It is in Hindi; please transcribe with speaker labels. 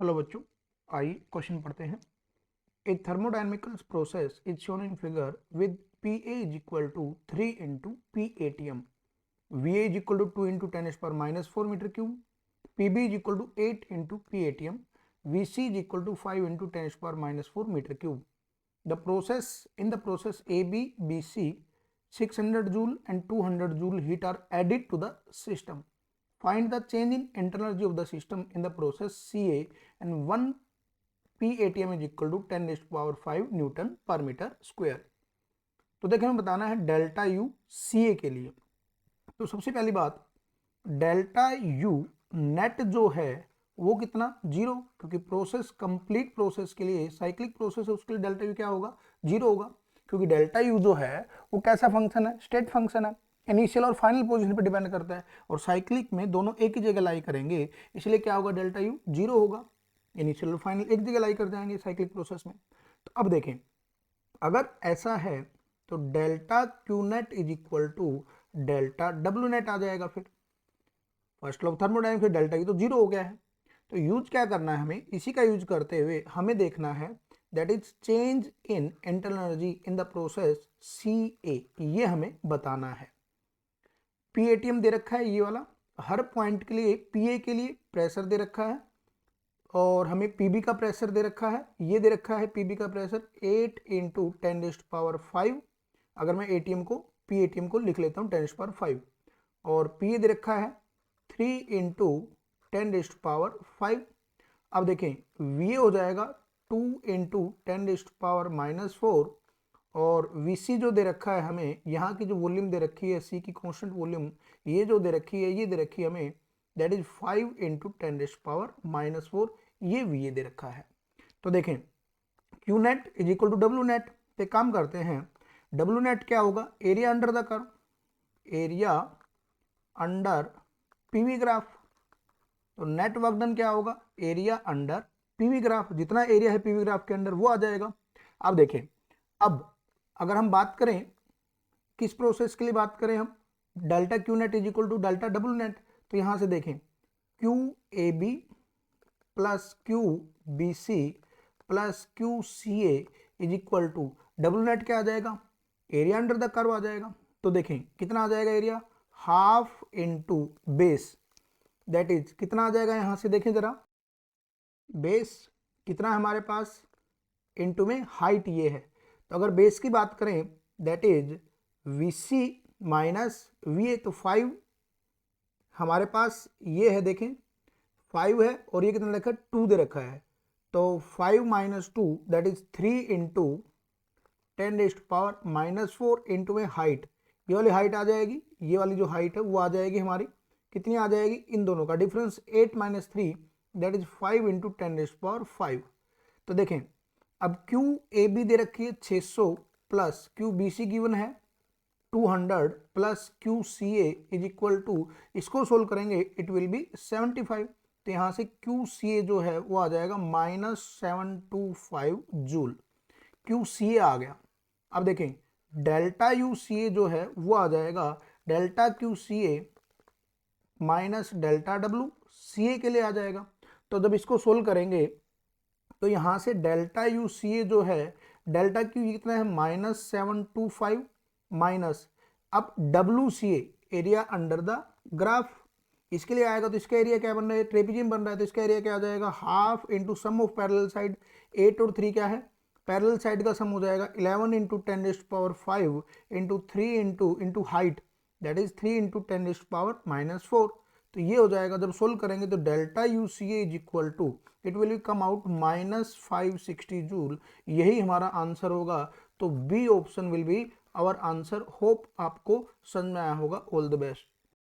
Speaker 1: हेलो बच्चों, आइए क्वेश्चन पढ़ते हैं। A thermodynamical process is shown in figure with P A is equal to 3 into P A T M, V A is equal to 2 into 10⁻⁻⁴ metre cube, P B is equal to 8 into P A T M, V C is equal to 5 into 10⁻⁻⁴ metre cube. In the process A B B C, 600 joule and 200 joule heat are added to the system. Find the change in internal energy of the system in the process CA, and 1 PATM is equal to 10 raised to power 5 Newton पर मीटर स्क्वायर। तो देखिए, हमें बताना है डेल्टा यू सी ए के लिए। तो सबसे पहली बात, डेल्टा यू नेट जो है वो कितना, जीरो, क्योंकि प्रोसेस कंप्लीट प्रोसेस के लिए, साइक्लिक प्रोसेस है उसके लिए डेल्टा यू क्या होगा, जीरो होगा, क्योंकि डेल्टा यू जो है वो कैसा फंक्शन है, स्टेट फंक्शन है, इनिशियल और फाइनल पोजीशन पे डिपेंड करता है, और साइक्लिक में दोनों एक ही जगह लाई करेंगे, इसलिए क्या होगा, डेल्टा यू जीरो होगा। इनिशियल और फाइनल एक जगह लाई कर जाएंगे साइक्लिक प्रोसेस में। तो अब देखें, अगर ऐसा है तो delta Q net is equal to delta W net आ जाएगा। फिर फर्स्ट लॉ ऑफ थर्मोडायनेमिक्स, फिर डेल्टा यू तो जीरो हो गया है। तो यूज क्या करना है हमें, इसी का यूज करते हुए हमें देखना है that is change in internal energy in the process C A, ये हमें बताना है। पीएटीएम दे रखा है ये वाला, हर पॉइंट के लिए पीए के लिए प्रेशर दे रखा है, और हमें पीबी का प्रेशर दे रखा है, ये दे रखा है पीबी का प्रेशर 8 इंटू 10⁻⁵। अगर मैं एटीएम को पीएटीएम को लिख लेता हूँ 10⁻⁵, और पीए दे रखा है 3 इंटू 10⁻⁵। अब देखें, वी हो जाएगा 2 इंटू 10⁻⁻⁴, और वीसी जो दे रखा है हमें, यहाँ की जो वॉल्यूम दे रखी है, सी की कांस्टेंट वॉल्यूम ये जो दे रखी है, ये दे रखी है हमें, दैट इज 5 इंटू 10⁻⁻⁴, ये वी दे रखा है। तो देखें, Q net is equal to W net. पे काम करते हैं, डब्ल्यू नेट क्या होगा, area under the curve, area under PV graph. तो नेट वर्क डन क्या होगा, एरिया अंडर पीवी ग्राफ, जितना एरिया है पीवी ग्राफ के अंदर वो आ जाएगा। अब देखें, अब अगर हम बात करें किस प्रोसेस के लिए बात करें हम, delta Q net is equal to delta W net. तो यहां से देखें, Q A B plus Q B C plus Q C A is equal to W net क्या आ जाएगा, एरिया अंडर द कर्व आ जाएगा। तो देखें कितना आ जाएगा area, half into base, that is कितना आ जाएगा, यहां से देखें जरा, बेस कितना है हमारे पास, इंटू में हाइट ये है। तो अगर बेस की बात करें, that is V C minus V A, तो 5 हमारे पास ये है, देखें 5 है, और ये कितना रखा है, 2 दे रखा है। तो 5 minus 2 that is 3 into 10⁻⁻⁴ into में हाइट, ये वाली हाइट आ जाएगी, ये वाली जो हाइट है वो आ जाएगी हमारी, कितनी आ जाएगी, इन दोनों का difference 8 minus 3 that is 5 into 10⁻⁵। तो देखें, अब क्यू ए बी दे रखी है 600 plus Q B C given है 200 plus Q C A is equal to, इसको सोल्व करेंगे इट विल बी 75। तो यहाँ से क्यू सी ए जो है वो आ जाएगा -725 जूल, क्यू सी ए आ गया। अब देखें, डेल्टा यू सी ए जो है वो आ जाएगा डेल्टा क्यू सी ए माइनस डेल्टा डब्ल्यू सी ए के लिए आ जाएगा। तो जब इसको सोल्व करेंगे तो यहाँ से डेल्टा यू सी ए जो है, डेल्टा क्यू कितना है, -725 माइनस, अब W C A area under the graph, इसके लिए आएगा। तो इसका एरिया क्या बन रहा है, ट्रेपेजियम बन रहा है, तो इसका एरिया क्या आ जाएगा, half into sum of parallel side, 8 और 3 क्या है, पैरेलल साइड का सम हो जाएगा 11 into 10⁻⁵ into 3 into height, that is 3 into 10⁻⁻⁴। तो ये हो जाएगा, जब सोल्व करेंगे तो delta U C A is equal to, it will come out -560 joule, यही हमारा आंसर होगा। तो B option will be our answer. Hope आपको समझ में आया होगा। All the best.